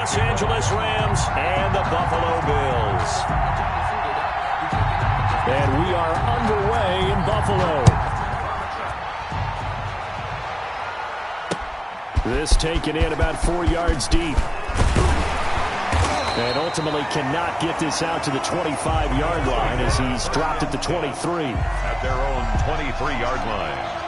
Los Angeles Rams and the Buffalo Bills. And we are underway in Buffalo. This taken in about 4 yards deep. And ultimately cannot get this out to the 25-yard line as he's dropped at the 23. At their own 23-yard line.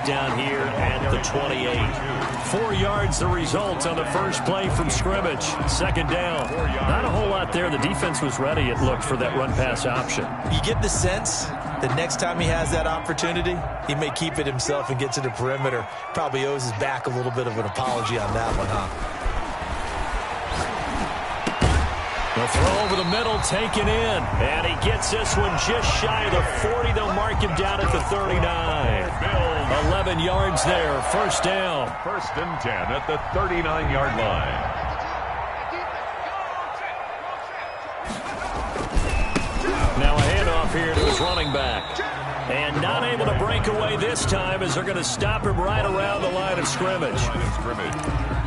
Down here at the 28. 4 yards the result on the first play from scrimmage. Second down. Not a whole lot there. The defense was ready, it looked, for that run-pass option. You get the sense that next time he has that opportunity, he may keep it himself and get to the perimeter. Probably owes his back a little bit of an apology on that one, huh? The throw over the middle, taken in. And he gets this one just shy of the 40. They'll mark him down at the 39. 11 yards there, first down. First and 10 at the 39-yard line. Now a handoff here to his running back. And not able to break away this time as they're going to stop him right around the line of scrimmage.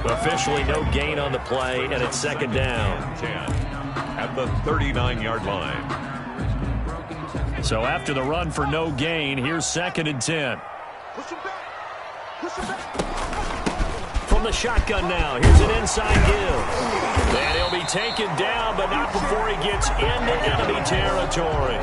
Officially no gain on the play, and it's second down. 10 at the 39-yard line. So after the run for no gain, here's second and 10. From the shotgun now, here's an inside give. And he'll be taken down, but not before he gets into enemy territory.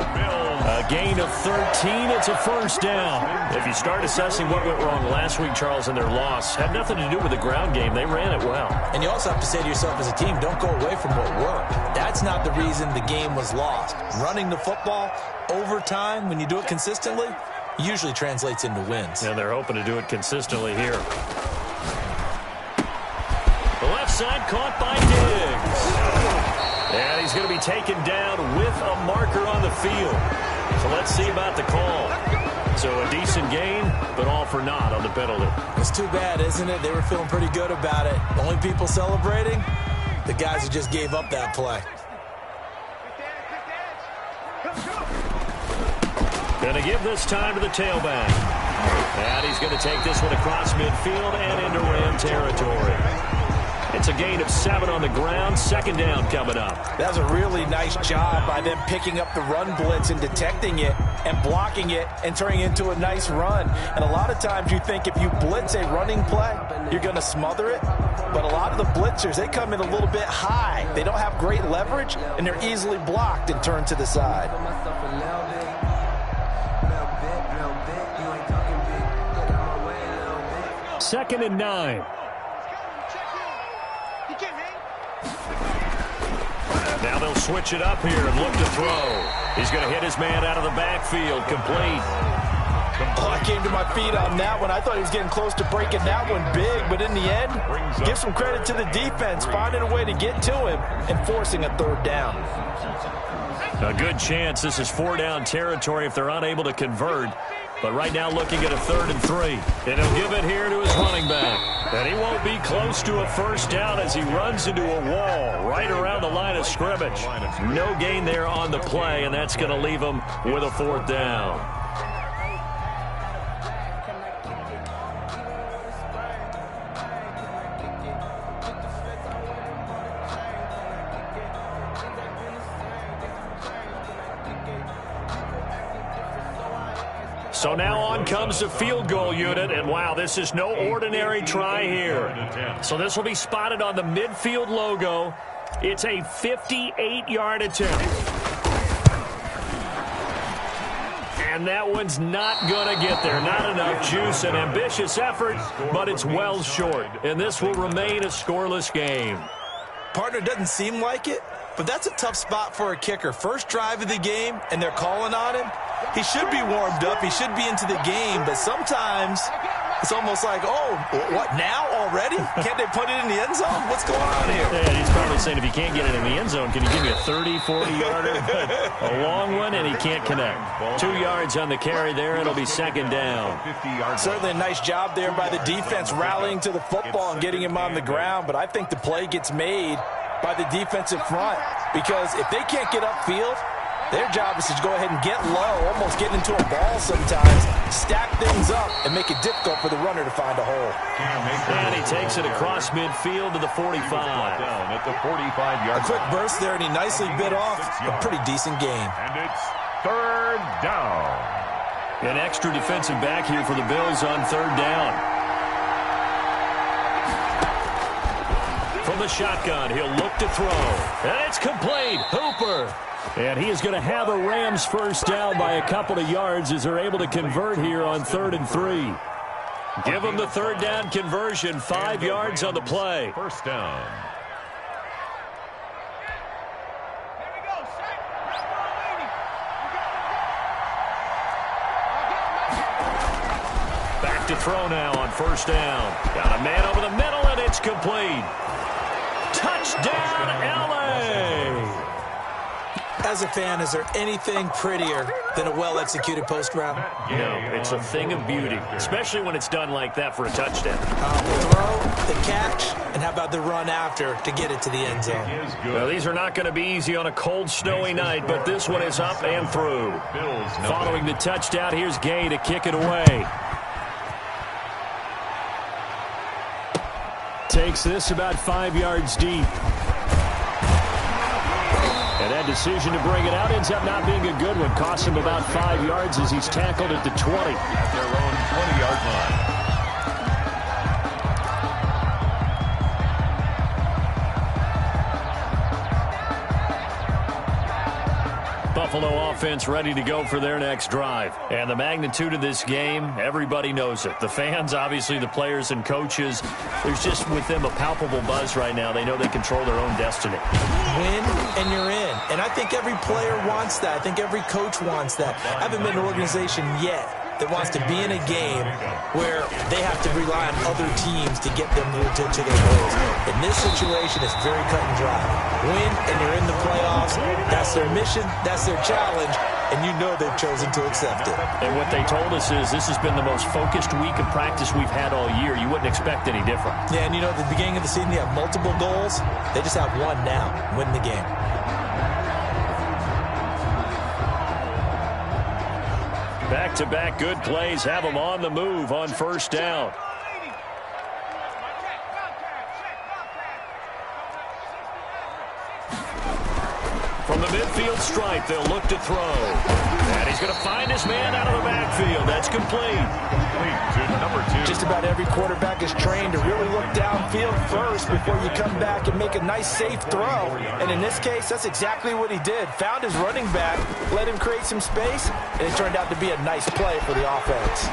A gain of 13, it's a first down. If you start assessing what went wrong last week, Charles, in their loss, had nothing to do with the ground game. They ran it well. And you also have to say to yourself as a team, don't go away from what worked. That's not the reason the game was lost. Running the football over time, when you do it consistently, usually translates into wins. And they're hoping to do it consistently here. The left side caught by Diggs. And he's going to be taken down with a marker on the field. So let's see about the call. So a decent gain, but all for naught on the penalty. It's too bad, isn't it? They were feeling pretty good about it. The only people celebrating, the guys who just gave up that play. Going to give this time to the tailback. And he's going to take this one across midfield and into Ram territory. It's a gain of 7 on the ground. Second down coming up. That was a really nice job by them picking up the run blitz and detecting it and blocking it and turning it into a nice run. And a lot of times you think if you blitz a running play, you're going to smother it. But a lot of the blitzers, they come in a little bit high. They don't have great leverage, and they're easily blocked and turned to the side. Second and 9. Now they'll switch it up here and look to throw. He's going to hit his man out of the backfield. Complete. Oh, I came to my feet on that one. I thought he was getting close to breaking that one big, but in the end, give some credit to the defense, finding a way to get to him and forcing a third down. A good chance this is 4-down territory if they're unable to convert. But right now looking at a 3rd and 3. And he'll give it here to his running back. And he won't be close to a first down as he runs into a wall right around the line of scrimmage. No gain there on the play, and that's going to leave him with a 4th down. So now on comes the field goal unit, and wow, this is no ordinary try here. So this will be spotted on the midfield logo. It's a 58-yard attempt. And that one's not going to get there. Not enough juice. An ambitious effort, but it's well short. And this will remain a scoreless game. Partner, doesn't seem like it, but that's a tough spot for a kicker. First drive of the game, and they're calling on him. He should be warmed up. He should be into the game, but sometimes It's almost like, oh, what, now already? Can't they put it in the end zone? What's going on here? Yeah, he's probably saying, if you can't get it in the end zone, can you give me a 30, 40-yarder? A long one, and he can't connect. 2 yards on the carry there. It'll be second down. Certainly a nice job there by the defense rallying to the football and getting him on the ground, but I think the play gets made by the defensive front because if they can't get upfield, their job is to go ahead and get low, almost get into a ball sometimes, stack things up, and make it difficult for the runner to find a hole. And he takes it across midfield to the 45. Down at the 45-yard line. A quick burst there, and he nicely bit off a pretty decent game. And it's third down. An extra defensive back here for the Bills on third down. From the shotgun, he'll look to throw. And it's complete. Hooper. And he is going to have a Rams first down by a couple of yards as they're able to convert here on 3rd and 3. Give them the third down conversion, 5 yards on the play. First down. Back to throw now on first down. Got a man over the middle, and it's complete. Touchdown, L.A. As a fan, is there anything prettier than a well-executed post route? No, it's a thing of beauty, especially when it's done like that for a touchdown. The throw, the catch, and how about the run after to get it to the end zone? Well, these are not going to be easy on a cold, snowy night, but this one is up and through. Following the touchdown, here's Gay to kick it away. Takes this about 5 yards deep. And that decision to bring it out ends up not being a good one. Costs him about 5 yards as he's tackled at the 20. At their own 20-yard line. Buffalo offense ready to go for their next drive. And the magnitude of this game, everybody knows it. The fans, obviously the players and coaches, there's just with them a palpable buzz right now. They know they control their own destiny. Win and you're in. And I think every player wants that. I think every coach wants that. I haven't been in an organization yet that wants to be in a game where they have to rely on other teams to get them to their goals. In this situation, it's very cut and dry. Win, and you're in the playoffs. That's their mission. That's their challenge. And you know they've chosen to accept it. And what they told us is this has been the most focused week of practice we've had all year. You wouldn't expect any different. Yeah, and you know, at the beginning of the season, you have multiple goals. They just have one now, win the game. Back-to-back good plays have them on the move on first down. From the midfield stripe, they'll look to throw. And he's going to find his man out of the backfield. That's complete. To number 2. Just about every quarterback is trained to really look downfield first before you come back and make a nice, safe throw. And in this case, that's exactly what he did. Found his running back, let him create some space, and it turned out to be a nice play for the offense.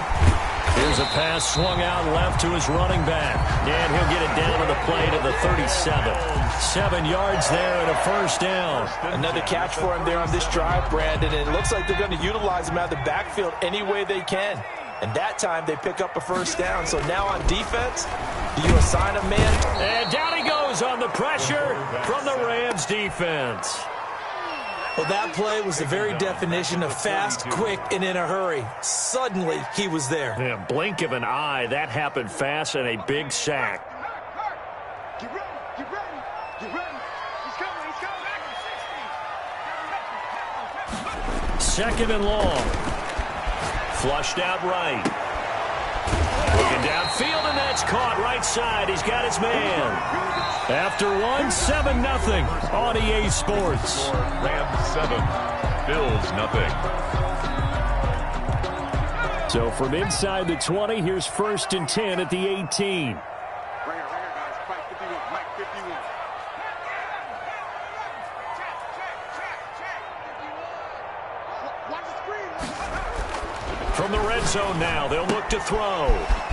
Here's a pass swung out left to his running back. And he'll get it down to the play to the 37. 7 yards there and a first down. Another catch for him there on this drive, Brandon. And it looks like they're going to utilize him out of the backfield any way they can. And that time they pick up a first down. So now on defense, do you assign a man? And down he goes on the pressure from the Rams defense. Well, that play was the very definition of fast, quick, and in a hurry. Suddenly, he was there. Yeah, blink of an eye. That happened fast and a big sack. Get ready, get ready, get ready. He's coming, he's coming. Second and long. Flushed out right. Looking downfield, and that's caught right side. He's got his man. After one, 7-0 on EA Sports. Rams 7, Bills 0. So from inside the 20, here's 1st and 10 at the 18. Right here, guys. Mike 51, Mike 51. Watch the screen. From the red zone now, they'll look to throw.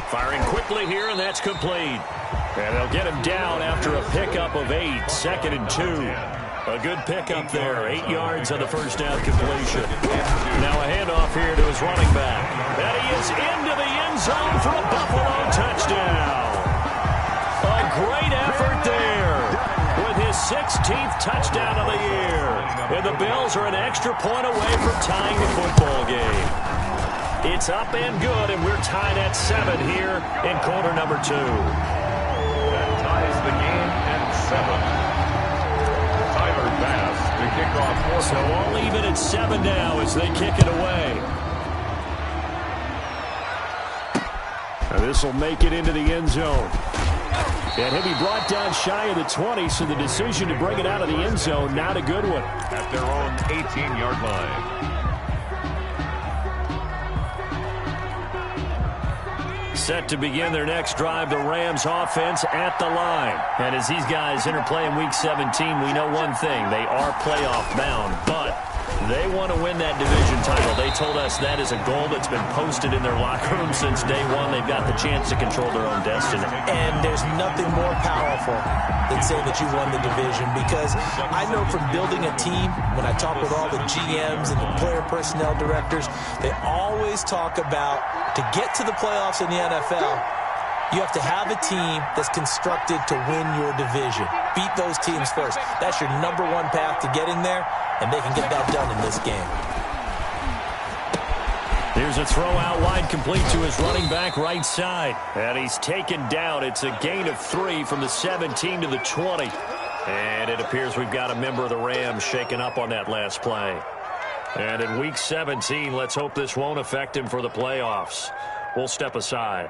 Firing quickly here, and that's complete. And they'll get him down after a pickup of 8, 2nd and 2. A good pickup there. 8 yards on the first down completion. Now a handoff here to his running back. And he is into the end zone for a Buffalo touchdown. A great effort there with his 16th touchdown of the year. And the Bills are an extra point away from tying the football game. It's up and good, and we're tied at 7 here in quarter number 2. That ties the game at 7. The kickoff. So all even at 7 now as they kick it away. Now this will make it into the end zone. And he'll be brought down shy of the 20, so the decision to bring it out of the end zone, not a good one. At their own 18-yard line. Set to begin their next drive, the Rams offense at the line. And as these guys interplay in Week 17, we know one thing. They are playoff bound, but they want to win that division title. They told us that is a goal that's been posted in their locker room since day one. They've got the chance to control their own destiny. And there's nothing more powerful than saying that you won the division, because I know from building a team, when I talk with all the GMs and the player personnel directors, they always talk about, to get to the playoffs in the NFL, you have to have a team that's constructed to win your division. Beat those teams first. That's your number one path to getting there, and they can get that done in this game. Here's a throw out wide, complete to his running back right side. And he's taken down. It's a gain of 3 from the 17 to the 20. And it appears we've got a member of the Rams shaken up on that last play. And in Week 17, let's hope this won't affect him for the playoffs. We'll step aside.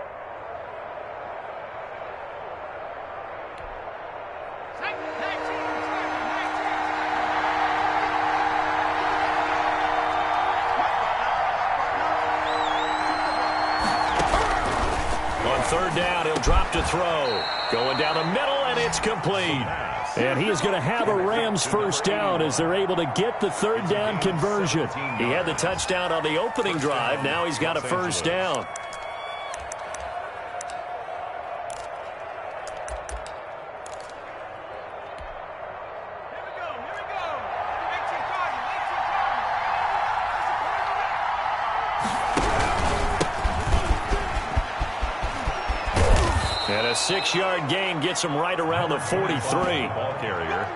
On third down, he'll drop to throw. Going down the middle, and it's complete. And he is going to have a Rams first down as they're able to get the third down conversion. He had the touchdown on the opening drive. Now he's got a first down. And a 6-yard gain gets him right around the 43. Ball carrier.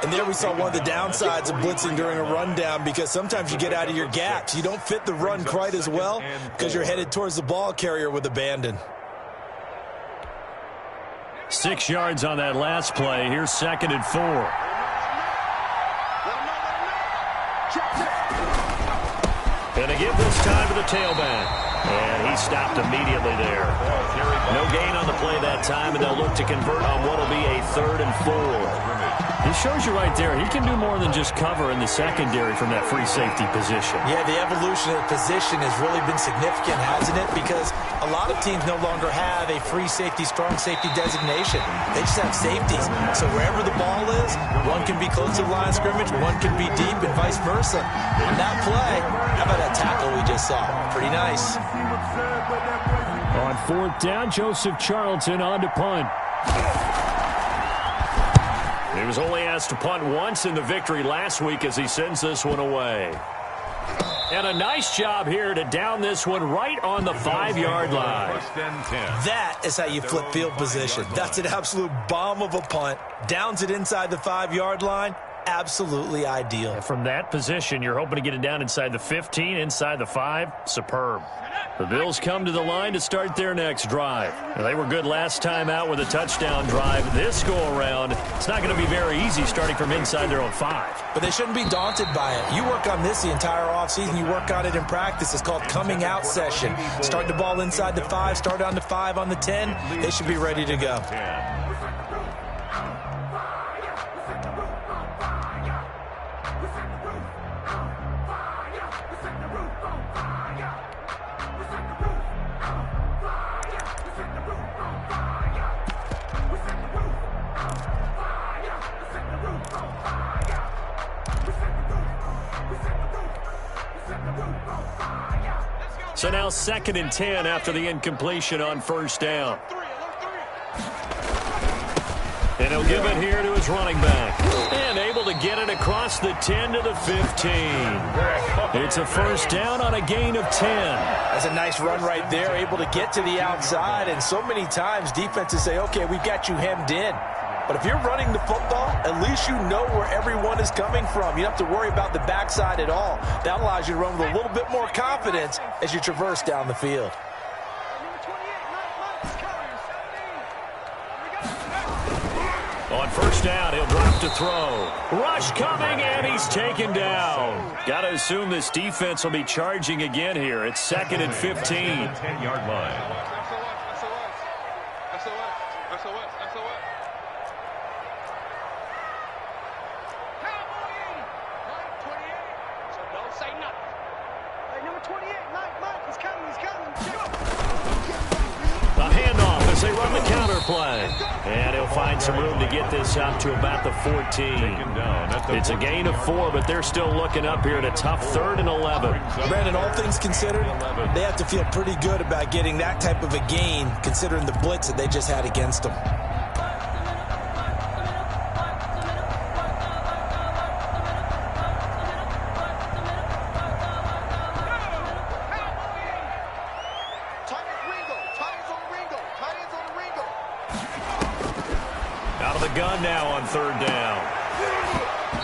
And there we saw one of the downsides of blitzing during a rundown, because sometimes you get out of your gaps. You don't fit the run quite as well because you're headed towards the ball carrier with abandon. 6 yards on that last play. Here's 2nd and 4. And they give this time to the tailback. And he stopped immediately there. No gain on the play that time, and they'll look to convert on what will be a 3rd and 4. He shows you right there, he can do more than just cover in the secondary from that free safety position. Yeah, the evolution of the position has really been significant, hasn't it? Because a lot of teams no longer have a free safety, strong safety designation. They just have safeties. So wherever the ball is, one can be close to the line of scrimmage, one can be deep, and vice versa. On that play, how about that tackle we just saw? Pretty nice. On 4th down, Joseph Charlton on to punt. He was only asked to punt once in the victory last week as he sends this one away. And a nice job here to down this one right on the 5-yard line. That is how you flip field position. That's an absolute bomb of a punt. Downs it inside the 5-yard line. Absolutely ideal. And from that position, you're hoping to get it down inside the 15, inside the 5. Superb. The Bills come to the line to start their next drive. Now, they were good last time out with a touchdown drive. This go-around, it's not going to be very easy starting from inside their own 5. But they shouldn't be daunted by it. You work on this the entire offseason. You work on it in practice. It's called coming out session. Start the ball inside the 5, start on the 5 on the 10. They should be ready to go. So now 2nd and 10 after the incompletion on first down. And he'll give it here to his running back. And able to get it across the 10 to the 15. It's a first down on a gain of 10. That's a nice run right there, able to get to the outside. And so many times defenses say, okay, we've got you hemmed in. But if you're running the football, at least you know where everyone is coming from. You don't have to worry about the backside at all. That allows you to run with a little bit more confidence as you traverse down the field. On first down, he'll drop to throw. Rush coming, and he's taken down. Got to assume this defense will be charging again here. It's 2nd and 15. 10-yard line. A handoff as they run the counter play. And he'll find some room to get this up to about the 14. It's a gain of 4, but they're still looking up here at a tough 3rd and 11. Brandon, all things considered, they have to feel pretty good about getting that type of a gain, considering the blitz that they just had against them. Out of the gun now on 3rd down.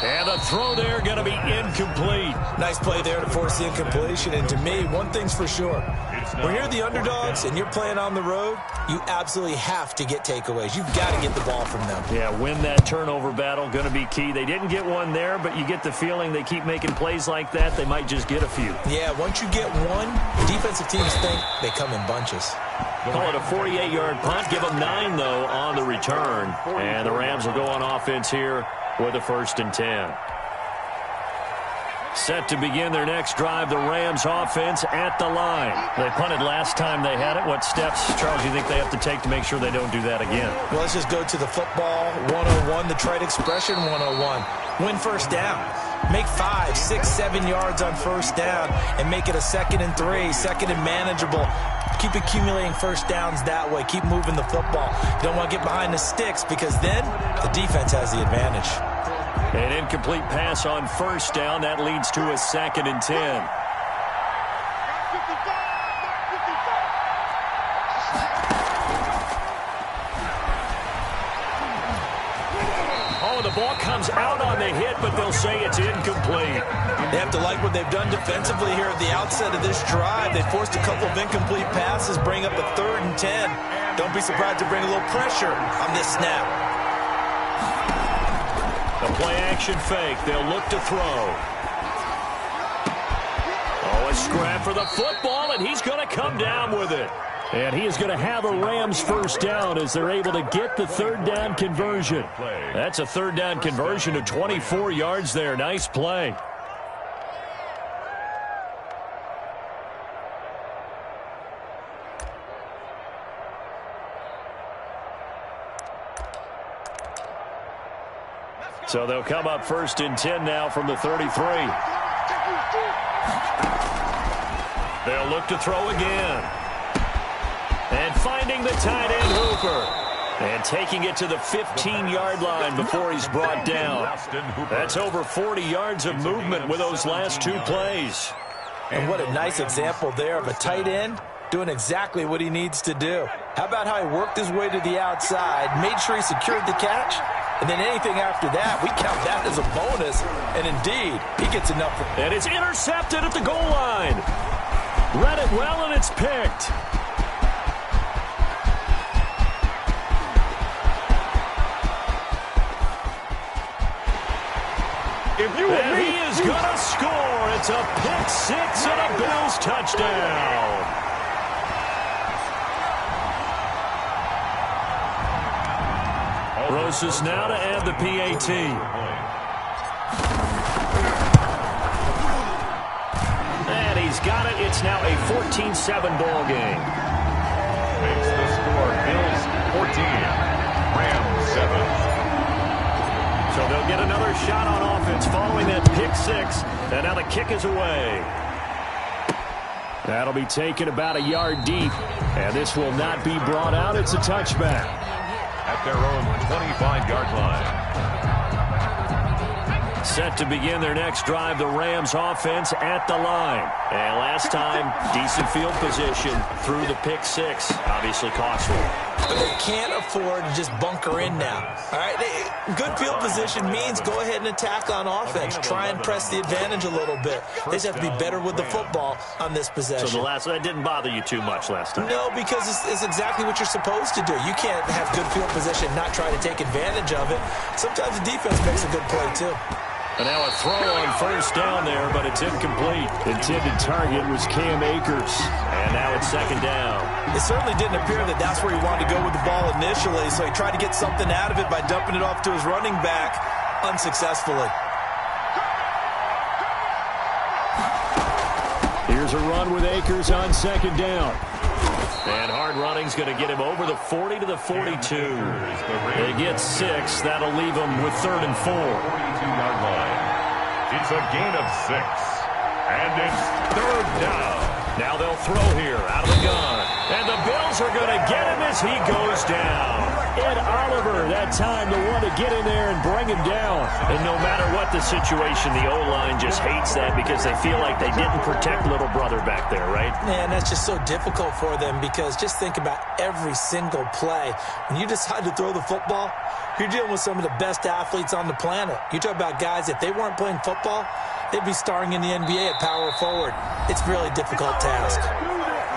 And a throw there going to be incomplete. Nice play there to force the incompletion. And to me, one thing's for sure. When you're the underdogs and you're playing on the road, you absolutely have to get takeaways. You've got to get the ball from them. Yeah, win that turnover battle, going to be key. They didn't get one there, but you get the feeling they keep making plays like that, they might just get a few. Yeah, once you get one, defensive teams think they come in bunches. Call it a 48-yard punt. Give them 9, though, on the return. And the Rams will go on offense here with a 1st and 10. Set to begin their next drive, the Rams offense at the line. They punted last time they had it. What steps, Charles, do you think they have to take to make sure they don't do that again? Well, let's just go to the football 101, the trite expression 101. Win first down. Make 5, 6, 7 yards on first down and make it a 2nd and 3, 2nd and manageable. Keep accumulating first downs that way. Keep moving the football. You don't want to get behind the sticks because then the defense has the advantage. An incomplete pass on first down. That leads to a 2nd and 10. Oh, the ball comes out on the hit, but they'll say it's incomplete. They have to like what they've done defensively here at the outset of this drive. They forced a couple of incomplete passes, bring up a 3rd and 10. Don't be surprised to bring a little pressure on this snap. The play-action fake. They'll look to throw. Oh, a scrap for the football, and he's going to come down with it. And he is going to have a Rams first down as they're able to get the 3rd down conversion. That's a 3rd down conversion of 24 yards there. Nice play. So they'll come up 1st and 10 now from the 33. They'll look to throw again. And finding the tight end Hooper. And taking it to the 15-yard line before he's brought down. That's over 40 yards of movement with those last 2 plays. And what a nice example there of a tight end doing exactly what he needs to do. How about how he worked his way to the outside, made sure he secured the catch, and then anything after that, we count that as a bonus. And indeed, he gets enough. And it's intercepted at the goal line. Read it well, and it's picked. And he is going to score. It's a pick 6 and a Bills touchdown. Rosas now to add the PAT. And he's got it. It's now a 14-7 ball game. Makes the score Bills 14, Rams 7. So they'll get another shot on offense following that pick 6. And now the kick is away. That'll be taken about a yard deep. And this will not be brought out. It's a touchback. at their own 25-yard line. Set to begin their next drive, the Rams offense at the line. And last time, decent field position through the pick six. Obviously costly. But they can't afford to just bunker in now. All right, good field position means go ahead and attack on offense. Try and press the advantage a little bit. They just have to be better with the football on this possession. So that didn't bother you too much last time? No, because it's exactly what you're supposed to do. You can't have good field position and not try to take advantage of it. Sometimes the defense makes a good play, too. And now a throw on first down there, but it's incomplete. Intended target was Cam Akers. And now it's second down. It certainly didn't appear that that's where he wanted to go with the ball initially, so he tried to get something out of it by dumping it off to his running back unsuccessfully. Here's a run with Akers on second down. And hard running's going to get him over the 40 to the 42. They get 6. That'll leave them with 3rd and 4. 42-yard line. It's a gain of 6. And it's 3rd down. Now they'll throw here out of the gun. And the Bills are going to get him as he goes down. Ed Oliver, that time, the one to get in there and bring him down. And no matter what the situation, the O-line just hates that because they feel like they didn't protect little brother back there, right? Man, that's just so difficult for them because just think about every single play. When you decide to throw the football, you're dealing with some of the best athletes on the planet. You talk about guys, if they weren't playing football, they'd be starring in the NBA at power forward. It's a really difficult task.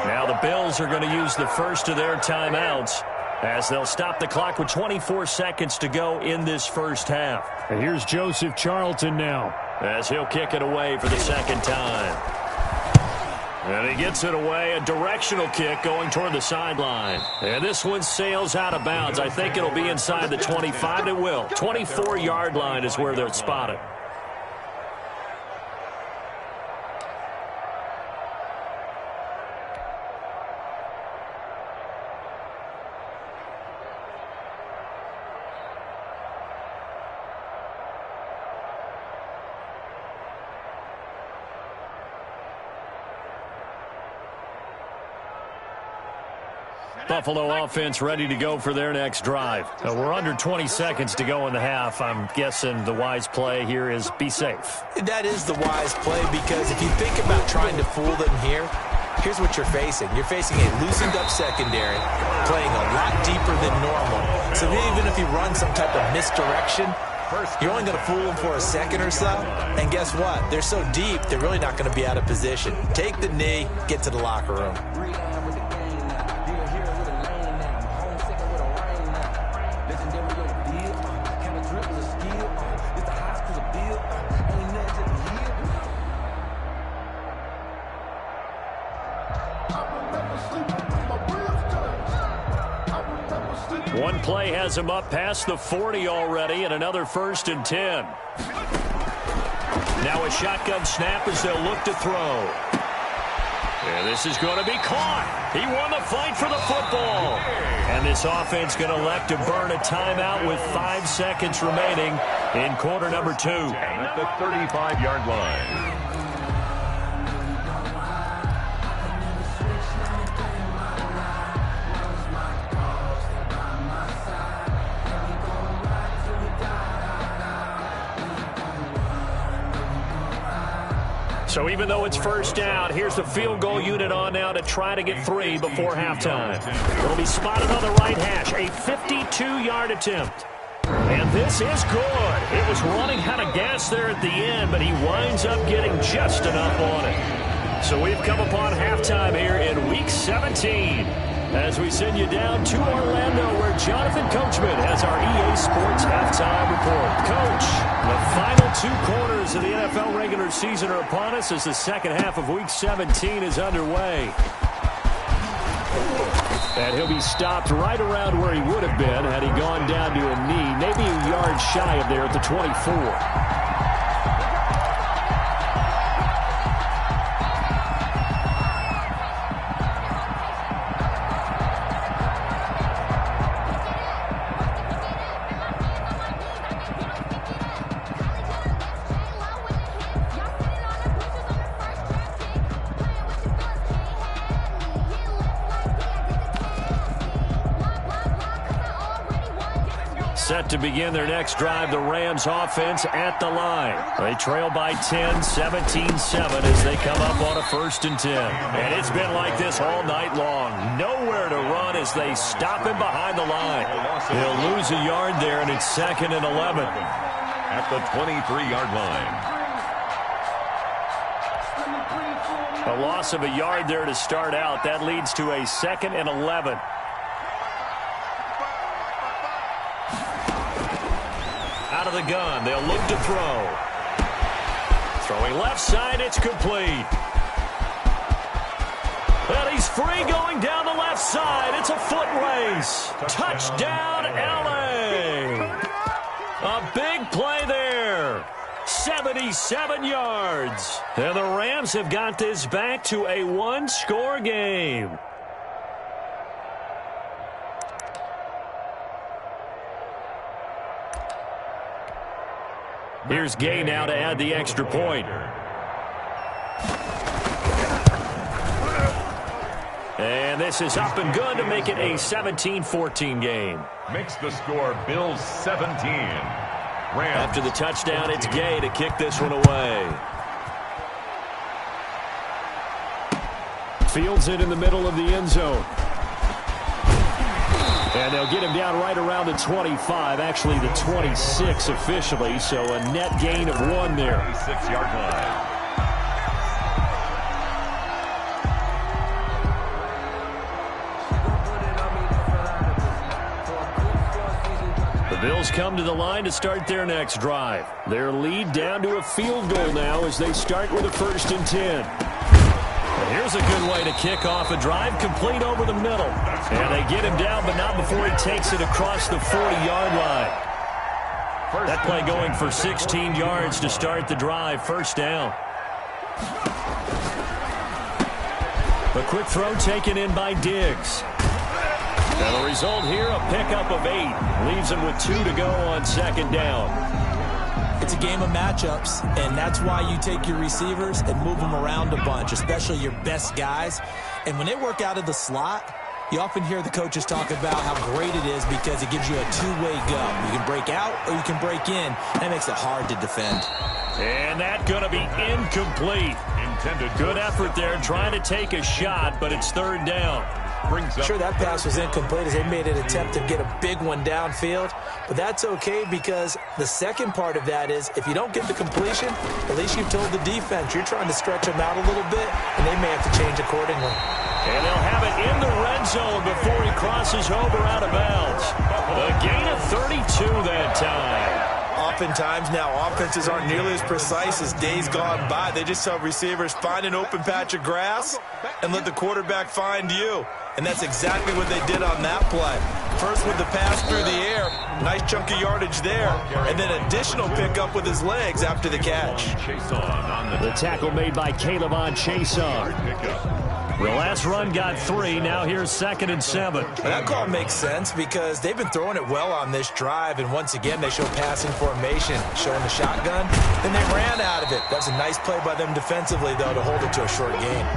Now the Bills are going to use the first of their timeouts as they'll stop the clock with 24 seconds to go in this first half. And here's Joseph Charlton now as he'll kick it away for the second time. And he gets it away, a directional kick going toward the sideline. And this one sails out of bounds. I think it'll be inside the 25. It will. 24-yard line is where they'll spot it. Buffalo offense ready to go for their next drive. We're under 20 seconds to go in the half. I'm guessing the wise play here is be safe. That is the wise play because if you think about trying to fool them here, here's what you're facing. You're facing a loosened up secondary, playing a lot deeper than normal. So even if you run some type of misdirection, you're only going to fool them for a second or so. And guess what? They're so deep, they're really not going to be out of position. Take the knee, get to the locker room. One play has him up past the 40 already, and another 1st and 10. Now a shotgun snap as they'll look to throw. And this is going to be caught. He won the fight for the football. And this offense going to elect to burn a timeout with 5 seconds remaining in quarter number 2. At the 35-yard line. So even though it's first down, here's the field goal unit on now to try to get 3 before halftime. It'll be spotted on the right hash, a 52-yard attempt. And this is good. It was running out of gas there at the end, but he winds up getting just enough on it. So we've come upon halftime here in Week 17. As we send you down to Orlando, where Jonathan Coachman has our EA Sports Halftime Report. Coach, the final 2 quarters of the NFL regular season are upon us as the second half of Week 17 is underway. And he'll be stopped right around where he would have been had he gone down to a knee, maybe a yard shy of there at the 24. set to begin their next drive. The Rams offense at the line. They trail by 10, 17-7 as they come up on a 1st and 10. And it's been like this all night long. Nowhere to run as they stop him behind the line. They'll lose a yard there, and it's 2nd and 11. At the 23-yard line. A loss of a yard there to start out. That leads to a 2nd and 11. Out of the gun, they'll look to throw. Throwing left side, it's complete. And he's free going down the left side. It's a foot race. Touchdown, LA. A big play there. 77 yards. And the Rams have got this back to a one-score game. Here's Gay now to add the extra point. And this is up and good to make it a 17-14 game. Makes the score Bills 17. Rams. After the touchdown, it's Gay to kick this one away. Fields it in the middle of the end zone. And they'll get him down right around the 25, actually the 26 officially, so a net gain of 1 there. 26-yard line. The Bills come to the line to start their next drive. Their lead down to a field goal now as they start with a 1st and 10. And here's a good way to kick off a drive, complete over the middle. And they get him down, but not before he takes it across the 40-yard line. That play going for 16 yards to start the drive, 1st down. A quick throw taken in by Diggs. And the result here, a pickup of 8. Leaves him with 2 to go on 2nd down. It's a game of matchups, and that's why you take your receivers and move them around a bunch, especially your best guys. And when they work out of the slot, you often hear the coaches talk about how great it is because it gives you a two-way go. You can break out or you can break in. That makes it hard to defend. And that's going to be incomplete. Good effort there trying to take a shot, but it's 3rd down. Sure, that pass was incomplete as they made an attempt to get a big one downfield, but that's okay because the second part of that is if you don't get the completion, at least you've told the defense you're trying to stretch them out a little bit, and they may have to change accordingly. And they'll have it in the red zone before he crosses over out of bounds. A gain of 32 that time. Oftentimes now, offenses aren't nearly as precise as days gone by. They just tell receivers, find an open patch of grass and let the quarterback find you. And that's exactly what they did on that play. First with the pass through the air, nice chunk of yardage there, and then additional pickup with his legs after the catch. The tackle made by Caleb on Chason. The last run got 3. Now here's 2nd and 7. That call makes sense because they've been throwing it well on this drive, and once again they show passing formation, showing the shotgun. Then they ran out of it. That's a nice play by them defensively, though, to hold it to a short gain.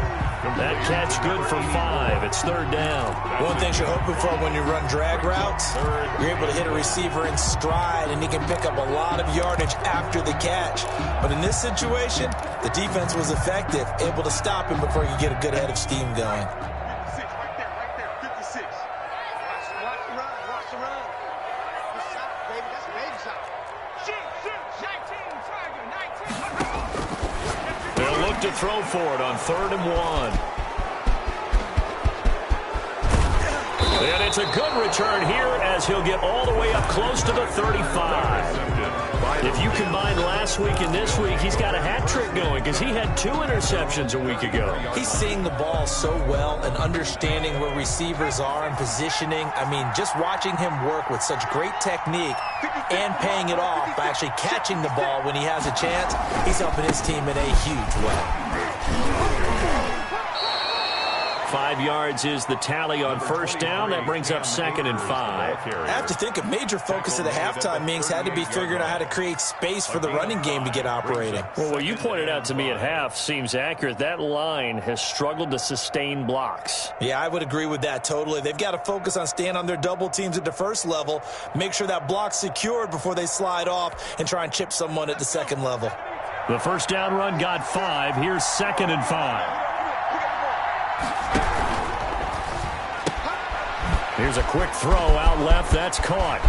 That catch good for 5. It's 3rd down. One thing you're hoping for when you run drag routes, you're able to hit a receiver in stride, and he can pick up a lot of yardage after the catch. But in this situation, the defense was effective, able to stop him before you get a good head of steam going. 56, right there, 56. Watch the run, watch the run. Good shot, baby, that's a baby shot. Shoot, 19, Tiger, 19. They'll look to throw for it on 3rd and 1. And it's a good return here as he'll get all the way up close to the 35. If you combine last week and this week, he's got a hat trick going because he had 2 interceptions a week ago. He's seeing the ball so well and understanding where receivers are and positioning. I mean, just watching him work with such great technique and paying it off by actually catching the ball when he has a chance, he's helping his team in a huge way. 5 yards is the tally on first down. That brings up 2nd and 5. I have to think a major focus of the halftime meetings had to be figuring out how to create space for the running game to get operating. Well, what you pointed out to me at half seems accurate. That line has struggled to sustain blocks. Yeah, I would agree with that totally. They've got to focus on staying on their double teams at the first level, make sure that block's secured before they slide off and try and chip someone at the second level. The first down run got 5. Here's 2nd and 5. Here's a quick throw out left. That's caught.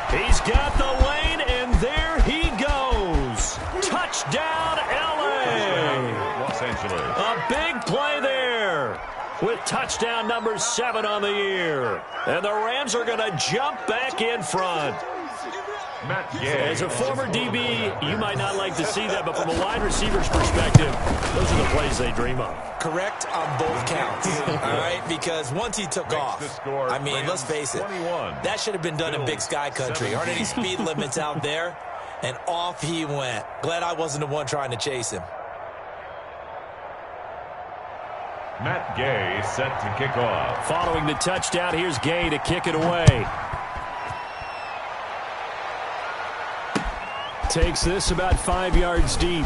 He's got the lane, and there he goes. Touchdown, L.A. Los Angeles. A big play there with touchdown number 7 on the year. And the Rams are going to jump back in front. As a former DB, you might not like to see that, but from a wide receiver's perspective, those are the plays they dream of. Correct on both counts, all right? Because once he took off, I mean, let's face it, that should have been done in Big Sky Country. Aren't any speed limits out there? And off he went. Glad I wasn't the one trying to chase him. Matt Gay set to kick off. Following the touchdown, here's Gay to kick it away. Takes this about 5 yards deep.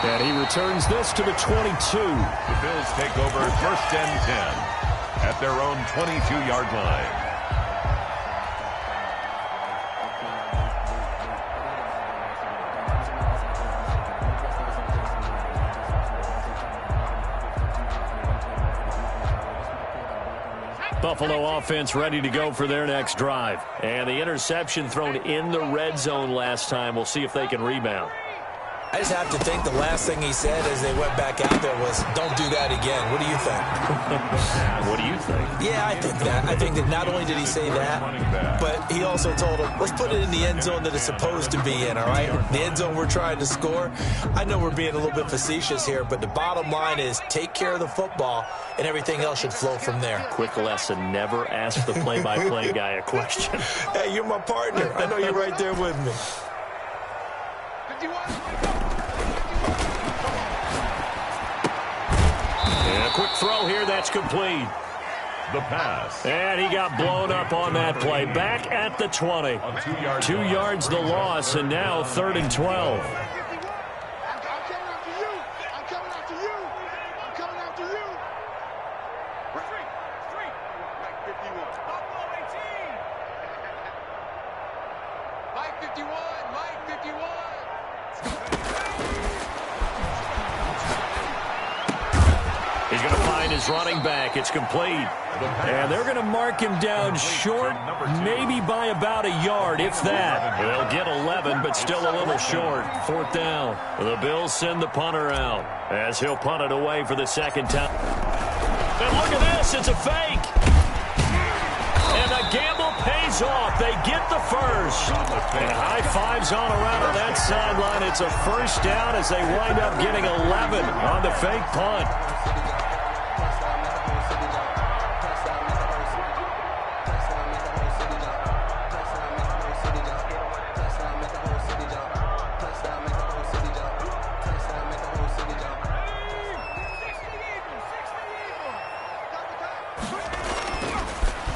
And he returns this to the 22. The Bills take over 1st and 10 at their own 22-yard line. Buffalo offense ready to go for their next drive. And the interception thrown in the red zone last time. We'll see if they can rebound. I just have to think the last thing he said as they went back out there was, don't do that again. What do you think? What do you think? Yeah, I think that. I think that not only did he say that, but he also told him, let's put it in the end zone that it's supposed to be in, all right? The end zone we're trying to score. I know we're being a little bit facetious here, but the bottom line is take care of the football, and everything else should flow from there. Quick lesson, never ask the play-by-play guy a question. Hey, you're my partner. I know you're right there with me. And a quick throw here, that's complete. The pass. And he got blown up on that play. Back at the 20. 2 yards the loss, and now 3rd and 12. He's going to find his running back. It's complete. And they're going to mark him down short, maybe by about a yard, if that. They'll get 11, but still a little short. 4th down. The Bills send the punter out as he'll punt it away for the second time. And look at this. It's a fake. And the gamble pays off. They get the first. And high fives on around on that sideline. It's a first down as they wind up getting 11 on the fake punt.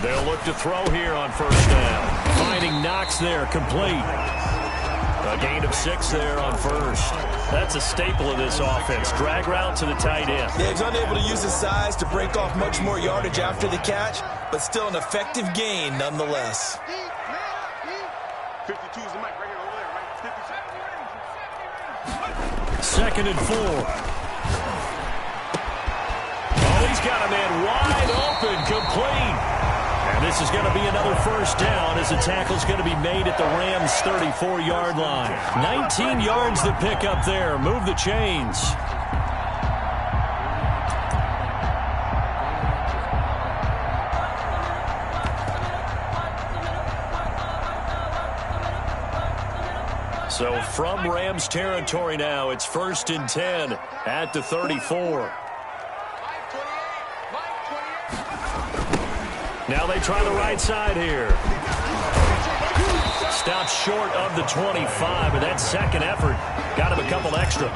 They'll look to throw here on first down. Finding Knox there, complete. A gain of 6 there on first. That's a staple of this offense. Drag route to the tight end. Yeah, he's unable to use his size to break off much more yardage after the catch, but still an effective gain nonetheless. 52 is the mic right here over there, right? 2nd and 4. Oh, he's got a man wide open, complete. And this is going to be another first down as the tackle's going to be made at the Rams' 34-yard line. 19 yards to pick up there. Move the chains. So from Rams territory now, it's 1st and 10 at the 34. Now they try the right side here. Stops short of the 25, but that second effort got him a couple extra.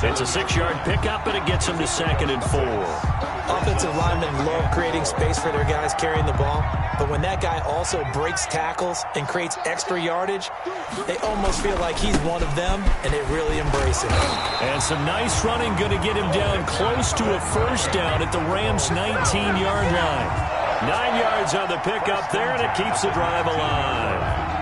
It's a 6-yard pickup, and it gets him to 2nd and 4. Offensive linemen love creating space for their guys carrying the ball, but when that guy also breaks tackles and creates extra yardage, they almost feel like he's one of them, and they really embrace it. And some nice running going to get him down close to a first down at the Rams' 19-yard line. 9 yards on the pickup there, and it keeps the drive alive.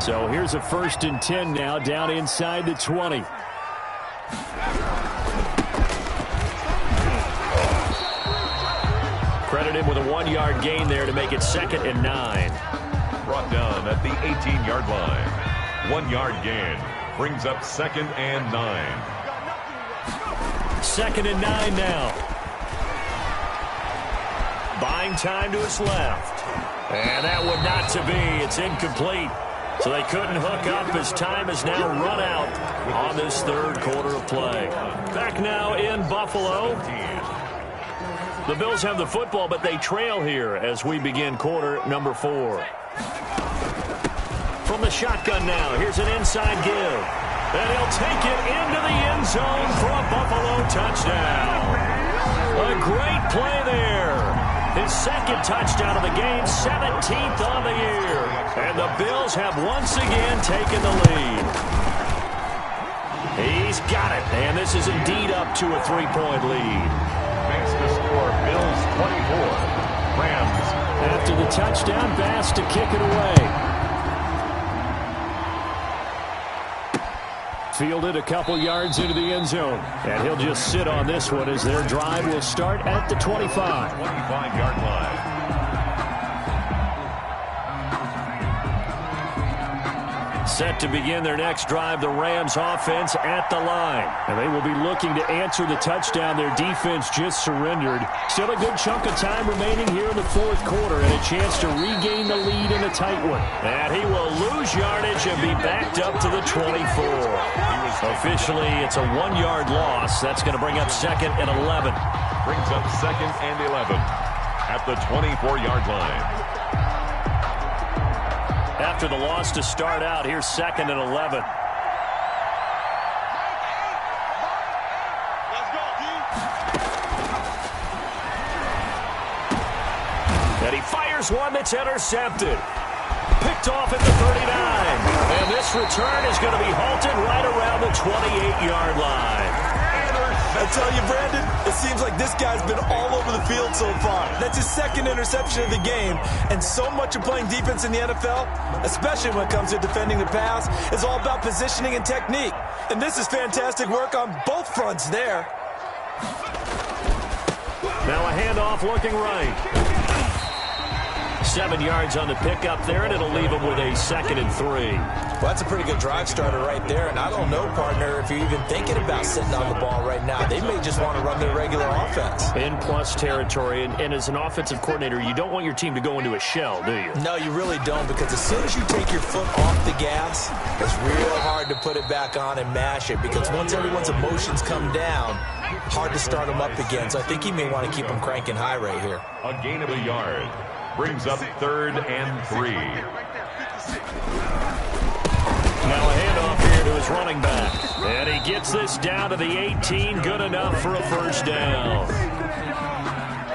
So here's a 1st and 10 now, down inside the 20. Credit him with a 1-yard gain there to make it 2nd and 9. Brought down at the 18-yard line. 1-yard gain brings up 2nd and 9. 2nd and 9 now. Buying time to his left. And that one not to be. It's incomplete. So they couldn't hook up as time has now run out on this 3rd quarter of play. Back now in Buffalo. The Bills have the football, but they trail here as we begin quarter number 4. From the shotgun now, here's an inside give. And he'll take it into the end zone for a Buffalo touchdown. A great play there. His 2nd touchdown of the game, 17th on the year. And the Bills have once again taken the lead. He's got it. And this is indeed up to a 3-point lead. Makes the score Bills 24. Rams. After the touchdown, Bass to kick it away. Fielded a couple yards into the end zone. And he'll just sit on this one as their drive will start at the 25. 25-yard line. Set to begin their next drive, the Rams offense at the line. And they will be looking to answer the touchdown their defense just surrendered. Still a good chunk of time remaining here in the 4th quarter and a chance to regain the lead in a tight one. And he will lose yardage and be backed up to the 24. Officially, it's a 1-yard loss. That's going to bring up 2nd and 11. Brings up 2nd and 11 at the 24-yard line. After the loss to start out, here's 2nd and 11. And he fires one that's intercepted. Picked off at the 39. And this return is going to be halted right around the 28-yard line. I tell you, Brandon, it seems like this guy's been all over the field so far. That's his 2nd interception of the game. And so much of playing defense in the NFL, especially when it comes to defending the pass, is all about positioning and technique. And this is fantastic work on both fronts there. Now a handoff looking right. 7 yards on the pickup there, and it'll leave him with a 2nd and 3. Well, that's a pretty good drive starter right there. And I don't know, partner, if you're even thinking about sitting on the ball right now. They may just want to run their regular offense. In plus territory, and as an offensive coordinator, you don't want your team to go into a shell, do you? No, you really don't, because as soon as you take your foot off the gas, it's real hard to put it back on and mash it, because once everyone's emotions come down, hard to start them up again. So I think he may want to keep them cranking high right here. A gain of a yard. Brings up 3rd and 3. Now a handoff here to his running back. And he gets this down to the 18. Good enough for a first down.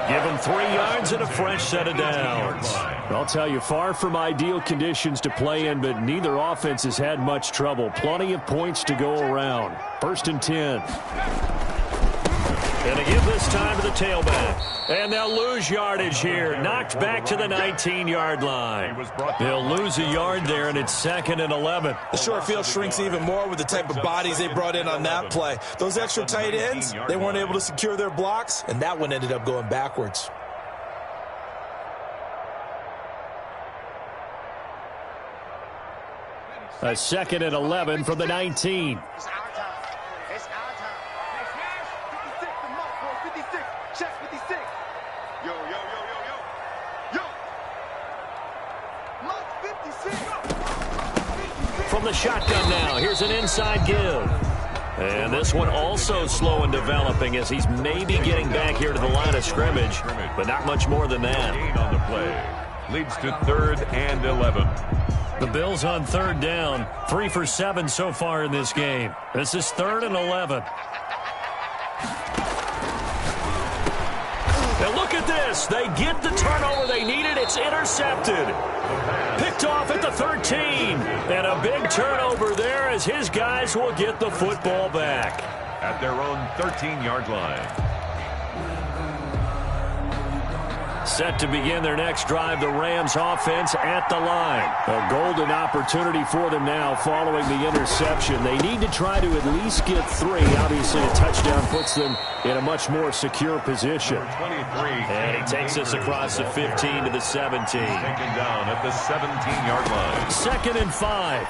Give him 3 yards and a fresh set of downs. I'll tell you, far from ideal conditions to play in, but neither offense has had much trouble. Plenty of points to go around. 1st and 10. And they give this time to the tailback. And they'll lose yardage here. Knocked back to the 19-yard line. They'll lose a yard there, and it's 2nd and 11. The short field shrinks even more with the type of bodies they brought in on that play. Those extra tight ends, they weren't able to secure their blocks, and that one ended up going backwards. A 2nd and 11 from the 19. It's our time. It's our time. 56 the mark, boy. 56. Check 56. Yo, yo, yo, yo, yo. Yo. Mark 56. From the shotgun now, here's an inside give. And this one also slow in developing as he's maybe getting back here to the line of scrimmage, but not much more than that. Gain on the play. Leads to 3rd and 11. The Bills on 3rd down, 3 for 7 so far in this game. This is 3rd and 11. Now look at this. They get the turnover they needed. It's intercepted. Picked off at the 13. And a big turnover there as his guys will get the football back. At their own 13-yard line. Set to begin their next drive, the Rams offense at the line. A golden opportunity for them now following the interception. They need to try to at least get 3. Obviously, a touchdown puts them in a much more secure position. 23. And he takes us across the 15 to the 17. Taken down at the 17-yard line. 2nd and 5.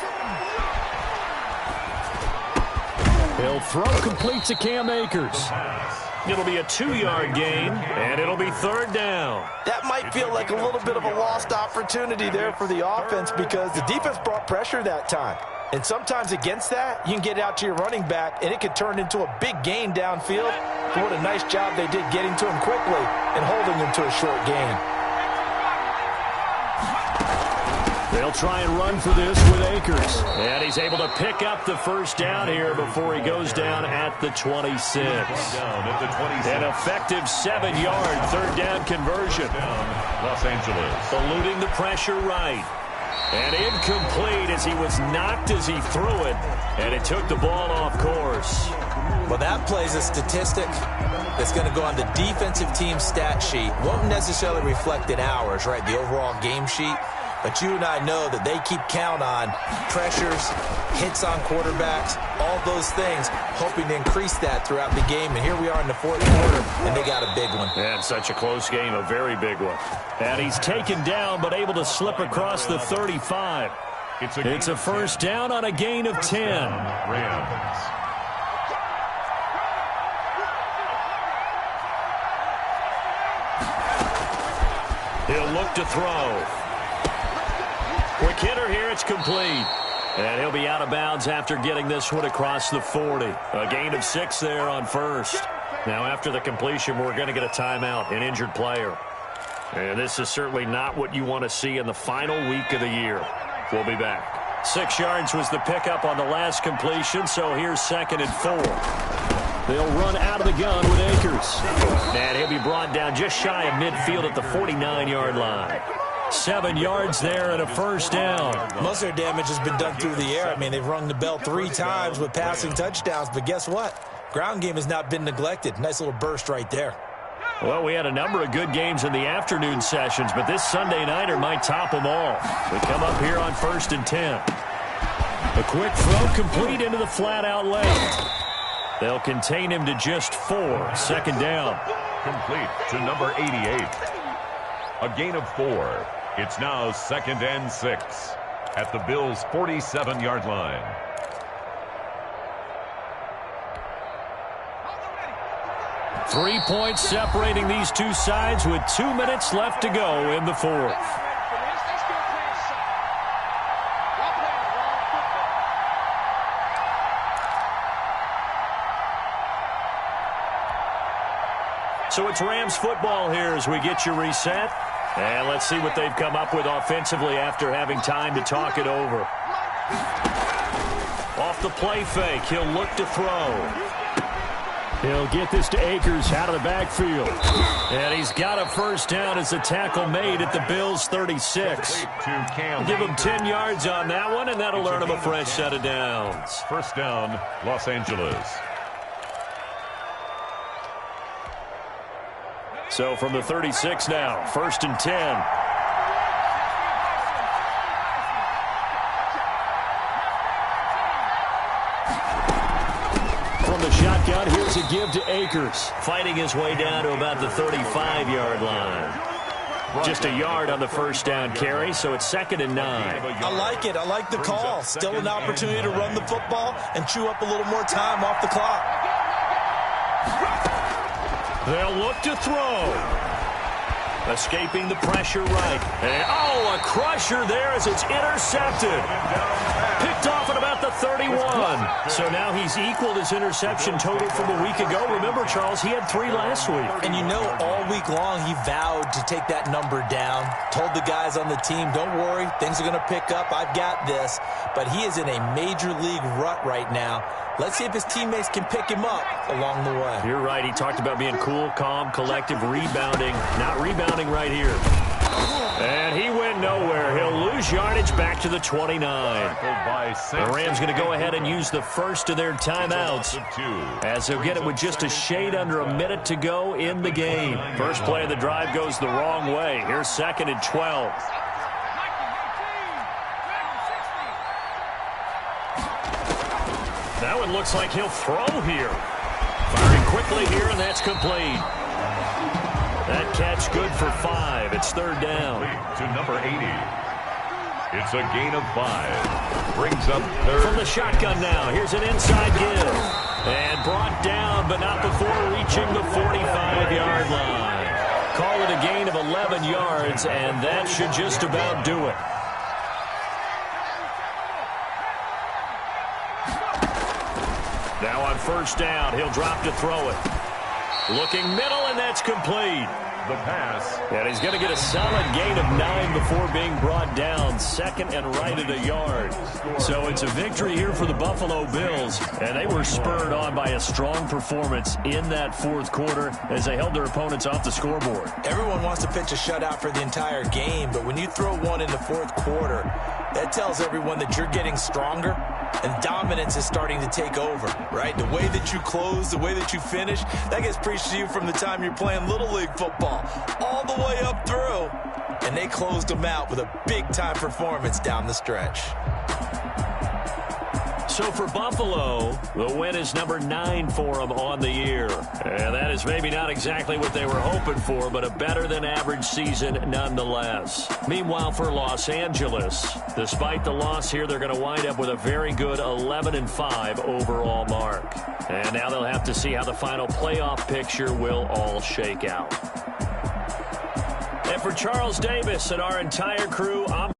He'll throw complete to Cam Akers. It'll be a 2-yard gain, and it'll be 3rd down. That might feel like a little bit of a lost opportunity there for the offense because the defense brought pressure that time. And sometimes against that, you can get out to your running back, and it could turn into a big gain downfield. But what a nice job they did getting to him quickly and holding him to a short gain. They'll try and run for this with Akers. And he's able to pick up the first down here before he goes down at the 26. Down at the 26. An effective 7-yard 3rd down conversion. Los Angeles. Eluding the pressure right. And incomplete as he was knocked as he threw it. And it took the ball off course. Well, that plays a statistic that's going to go on the defensive team stat sheet. Won't necessarily reflect in ours, right, the overall game sheet. But you and I know that they keep count on pressures, hits on quarterbacks, all those things, hoping to increase that throughout the game. And here we are in the 4th quarter, and they got a big one. And such a close game, a very big one. And he's taken down, but able to slip across the 35. It's a 1st down on a gain of 10. Rams. He'll look to throw. Quick hitter here, it's complete. And he'll be out of bounds after getting this one across the 40. A gain of 6 there on 1st. Now after the completion, we're going to get a timeout, an injured player. And this is certainly not what you want to see in the final week of the year. We'll be back. 6 yards was the pickup on the last completion, so here's 2nd and 4. They'll run out of the gun with Akers. And he'll be brought down just shy of midfield at the 49-yard line. 7 yards there and a 1st down. Most of their damage has been done through the air. I mean, they've rung the bell 3 times with passing touchdowns, but guess what? Ground game has not been neglected. Nice little burst right there. Well, we had a number of good games in the afternoon sessions, but this Sunday nighter might top them all. We come up here on 1st and 10. A quick throw complete into the flat out left. They'll contain him to just 4. 2nd down. Complete to number 88. A gain of 4. It's now 2nd and 6 at the Bills' 47-yard line. Three points separating these two sides with 2 minutes left to go in the 4th. So it's Rams football here as we get you reset. And let's see what they've come up with offensively after having time to talk it over. Off the play fake, he'll look to throw. He'll get this to Akers out of the backfield. And he's got a 1st down as a tackle made at the Bills' 36. Give him 10 yards on that one, and that'll earn him a fresh set of downs. 1st down, Los Angeles. So from the 36 now, 1st and 10. From the shotgun, here's a give to Akers. Fighting his way down to about the 35-yard line. Just a yard on the 1st down carry, so it's 2nd and 9. I like it. I like the call. Still an opportunity to run the football and chew up a little more time off the clock. They'll look to throw. Escaping the pressure right. And, oh, a crusher there as it's intercepted. Picked off at about the 31. So now he's equaled his interception total from a week ago. Remember, Charles, he had 3 last week. And you know, all week long he vowed to take that number down. Told the guys on the team, don't worry, things are going to pick up. I've got this. But he is in a major league rut right now. Let's see if his teammates can pick him up along the way. You're right. He talked about being cool, calm, collective, rebounding. Not rebounding right here. And he went nowhere. He'll lose yardage back to the 29. The Rams going to go ahead and use the first of their timeouts as they'll get it with just a shade under a minute to go in the game. First play of the drive goes the wrong way. Here's 2nd and 12. That one looks like he'll throw here. Firing quickly here, and that's complete. That catch good for 5. It's 3rd down. To number 80. It's a gain of 5. Brings up 3rd. From the shotgun now. Here's an inside give. And brought down, but not before reaching the 45-yard line. Call it a gain of 11 yards, and that should just about do it. Now on 1st down, he'll drop to throw it. Looking middle, and that's complete. The pass. And he's going to get a solid gain of 9 before being brought down. 2nd and right at a yard. So it's a victory here for the Buffalo Bills. And they were spurred on by a strong performance in that 4th quarter as they held their opponents off the scoreboard. Everyone wants to pitch a shutout for the entire game, but when you throw one in the 4th quarter, that tells everyone that you're getting stronger and dominance is starting to take over, right? The way that you close, the way that you finish, that gets preached to you from the time you're playing Little League football all the way up through. And they closed them out with a big-time performance down the stretch. So for Buffalo, the win is number 9 for them on the year. And that is maybe not exactly what they were hoping for, but a better-than-average season nonetheless. Meanwhile, for Los Angeles, despite the loss here, they're going to wind up with a very good 11-5 overall mark. And now they'll have to see how the final playoff picture will all shake out. And for Charles Davis and our entire crew, I'm